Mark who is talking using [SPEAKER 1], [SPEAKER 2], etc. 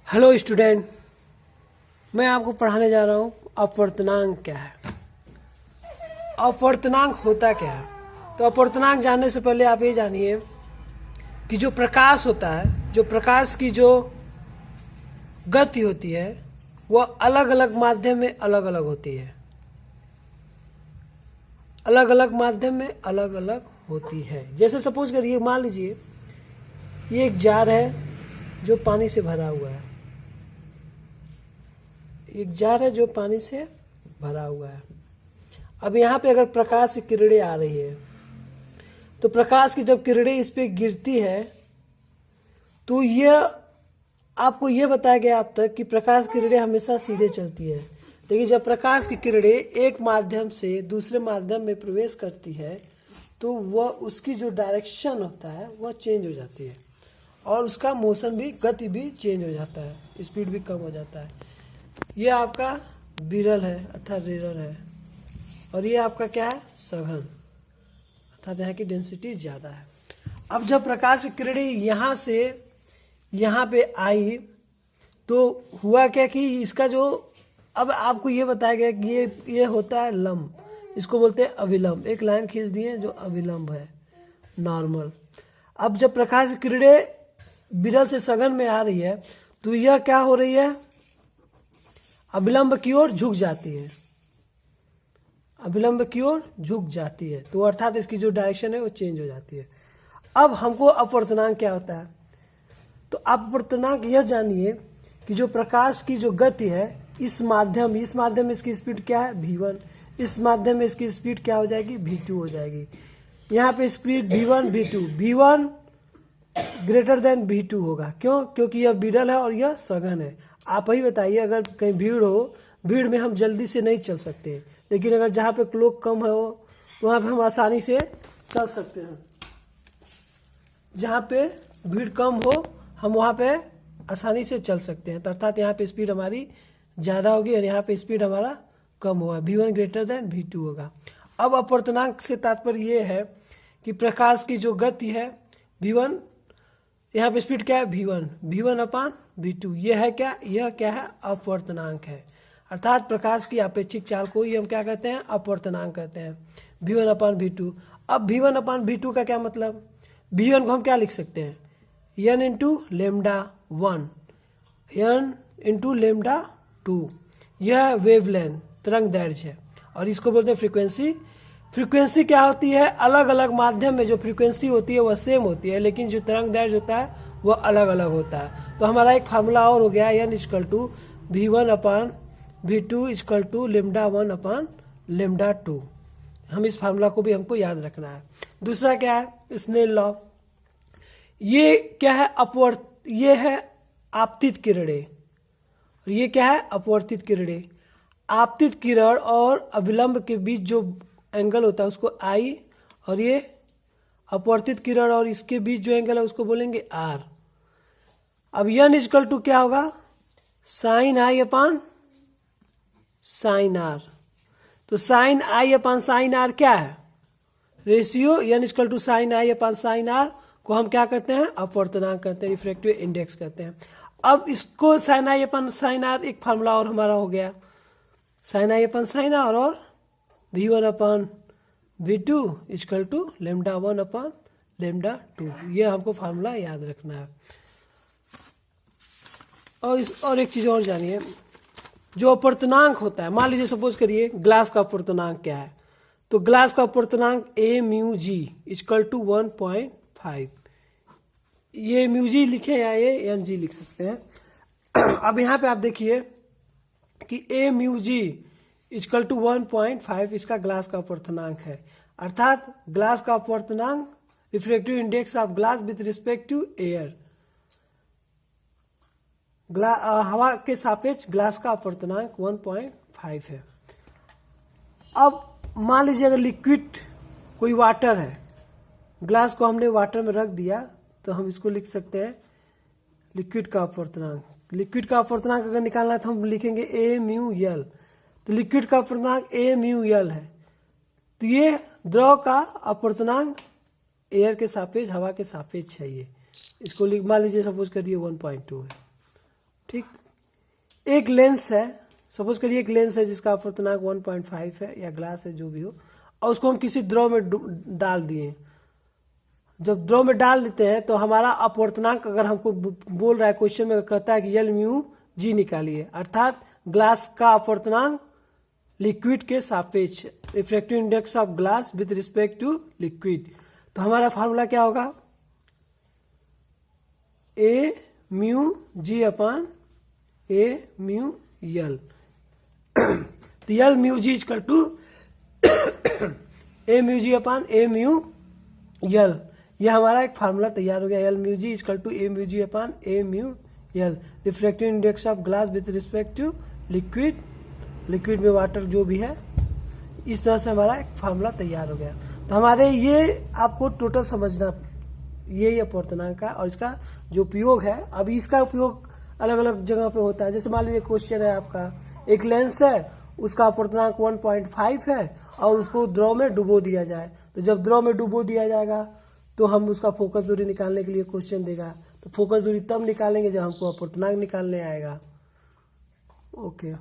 [SPEAKER 1] Hello student, मैं आपको पढ़ाने जा रहा हूँ अपवर्तनांक क्या है। अपवर्तनांक होता क्या है। तो अपवर्तनांक जानने से पहले आप ये जानिए कि जो प्रकाश होता है, जो प्रकाश की जो गति होती है वह अलग अलग माध्यम में अलग अलग होती है। अलग अलग माध्यम में अलग अलग होती है। जैसे सपोज करिए, मान लीजिए ये एक जार है जो पानी से भरा हुआ है। एक जार है जो पानी से भरा हुआ है। अब यहाँ पे अगर प्रकाश की किरणें आ रही है तो प्रकाश की जब किरणें इस पे गिरती है तो यह आपको यह बताया गया अब तक कि प्रकाश की किरणें हमेशा सीधे चलती है। लेकिन जब प्रकाश की किरणें एक माध्यम से दूसरे माध्यम में प्रवेश करती है तो वह उसकी जो डायरेक्शन होता है वह चेंज हो जाती है और उसका मोशन भी, गति भी चेंज हो जाता है, स्पीड भी कम हो जाता है। ये आपका विरल है अर्थात रेयर है, और ये आपका क्या है, सघन अर्थात यहाँ की डेंसिटी ज़्यादा है। अब जब प्रकाश की किरणें यहाँ से यहाँ पे आई तो हुआ क्या कि इसका जो, अब आपको ये बताया गया कि ये होता है लंब, इसको बोलते हैं अभिलंब। एक लाइन खींच दिए जो अभिलंब है, नॉर्मल। अब जब प्रकाश की किरणें विरल से सघन में आ रही है तो यह क्या हो रही है, अभिलंब की ओर झुक जाती है। अभिलंब की ओर झुक जाती है तो अर्थात इसकी जो डायरेक्शन है वो चेंज हो जाती है। अब हमको अपवर्तनांक क्या होता है, तो अपवर्तनांक यह जानिए कि जो प्रकाश की जो गति है इस माध्यम में इसकी स्पीड क्या है, v1। इस माध्यम में इसकी स्पीड क्या हो जाएगी, v2 हो जाएगी। यहाँ पे speed v1 v2, v1 greater than v2 होगा। क्यों? क्योंकि यह विरल है और यह सघन है। आप ही बताइए, अगर कहीं भीड़ हो, भीड़ में हम जल्दी से नहीं चल सकते, लेकिन अगर जहाँ पे लोग कम है हो तो वहाँ पे हम आसानी से चल सकते हैं। जहाँ पे भीड़ कम हो हम वहाँ पे आसानी से चल सकते हैं, अर्थात यहाँ पे स्पीड हमारी ज़्यादा होगी और यहाँ पे स्पीड हमारा कम होगा। v1 ग्रेटर देन v2 होगा। अब अपवर्तनांक से तात्पर्य ये है कि प्रकाश की जो गति है v1, यहाँ पे स्पीड क्या है, v1 अपान v2। यह है क्या, यह क्या है, अपवर्तनांक है। अर्थात प्रकाश की अपेक्षिक चाल को ही हम क्या कहते हैं, अपवर्तनांक कहते हैं, v1 अपान v2। अब v1 अपान v2 का क्या मतलब, v1 को हम क्या लिख सकते हैं, n into lambda 1, n into lambda 2। यह वेवलेंथ, तरंग दैर्ध्य है, और इसको बोलते हैं फ्रीक्वेंसी। फ्रीक्वेंसी क्या होती है, अलग अलग माध्यम में जो फ्रीक्वेंसी होती है वह सेम होती है, लेकिन जो तरंग दैर्ध्य होता है वह अलग अलग होता है। तो हमारा एक फार्मूला और हो गया, n equal to v1 upon v2 equal to lambda 1 upon lambda 2। हम इस फार्मूला को भी हमको याद रखना है। दूसरा क्या है, स्नेल लॉ। ये क्या है, ये है आपतित किरणें, और ये क्या है, अपवर्तित किरणें। आपतित किरण और अभिलंब के बीच जो एंगल होता है उसको I, और ये अपवर्तित किरण और इसके बीच जो एंगल है उसको बोलेंगे R। अब n इक्वल टू क्या होगा, sine I upon sine R। तो sine I upon sine R क्या है, ratio. n equal to sine I upon sine R को हम क्या कहते हैं, अपवर्तनांक कहते हैं, रिफ्रैक्टिव इंडेक्स कहते हैं। अब इसको sine I upon sine R, एक फार्मूला और हमारा हो गया, sine I upon sine R और v1 upon v2 equal to lambda 1 upon lambda 2। ये हमको फार्मूला याद रखना है। और एक चीज़ और जानिए, जो अपवर्तनांक होता है, मान लीजिए सपोज करिए ग्लास का अपवर्तनांक क्या है, तो ग्लास का अपवर्तनांक a mu ji equal to 1.5। ये म्यू जी लिखे या ये एन जी लिख सकते हैं। अब यहाँ पे आप देखिए कि a mu ji equal to 1.5 इसका ग्लास का अपवर्तनांक है। अर्थात ग्लास का अपवर्तनांक, refractive index of glass with respect to air, हवा के सापेक्ष ग्लास का अपवर्तनांक 1.5 है। अब मान लीजिए अगर लिक्विड कोई वाटर है, ग्लास को हमने वाटर में रख दिया तो हम इसको लिख सकते हैं लिक्विड का अपवर्तनांक। लिक्विड का अपवर्तनांक अगर निकालना है तो हम लिखेंगे a म्यू एल। तो लिक्विड का अपवर्तनांक a म्यू एल है, तो ये द्रव का अपवर्तनांक एयर के सापेक्ष, हवा के सापेक्ष है। ये इसको मान लीजिए सपोज करिए 1.2 है। ठीक। एक लेंस है, सपोज करिए एक लेंस है जिसका अपवर्तनांक 1.5 है या ग्लास है जो भी हो, और उसको हम किसी द्रव में डाल दिए। जब द्रव में डाल देते हैं तो हमारा अपवर्तनांक अगर हमको बोल रहा है क्वेश्चन में, कहता है कि एल म्यू जी निकालिए, अर्थात ग्लास का अपवर्तनांक लिक्विड के सापेक्ष, refractive index of glass with respect to liquid. तो हमारा फार्मूला क्या होगा, A mu G upon A mu L. तो L mu ji equal to A mu G upon A mu L, यह हमारा एक फार्मूला तैयार हो गया। L mu ji equal to A mu G upon A mu L, refractive index of glass with respect to liquid, liquid में water जो भी है। इस तरह से हमारा एक फार्मूला तैयार हो गया। तो हमारे ये आपको टोटल समझना, ये अपवर्तनांक का और इसका जो उपयोग है। अभी इसका उपयोग अलग अलग जगह पे होता है। जैसे मान लीजिए क्वेश्चन है आपका, एक लेंस है, उसका अपवर्तनांक 1.5 है और उसको द्रव में डुबो दिया जाए। तो जब द्रव में डुबो दिया जाएगा तो हम उसका फोकस दूरी निकालने के लिए क्वेश्चन देगा। तो फोकस दूरी तब निकालेंगे जब हमको अपवर्तनांक निकालने आएगा। ओके।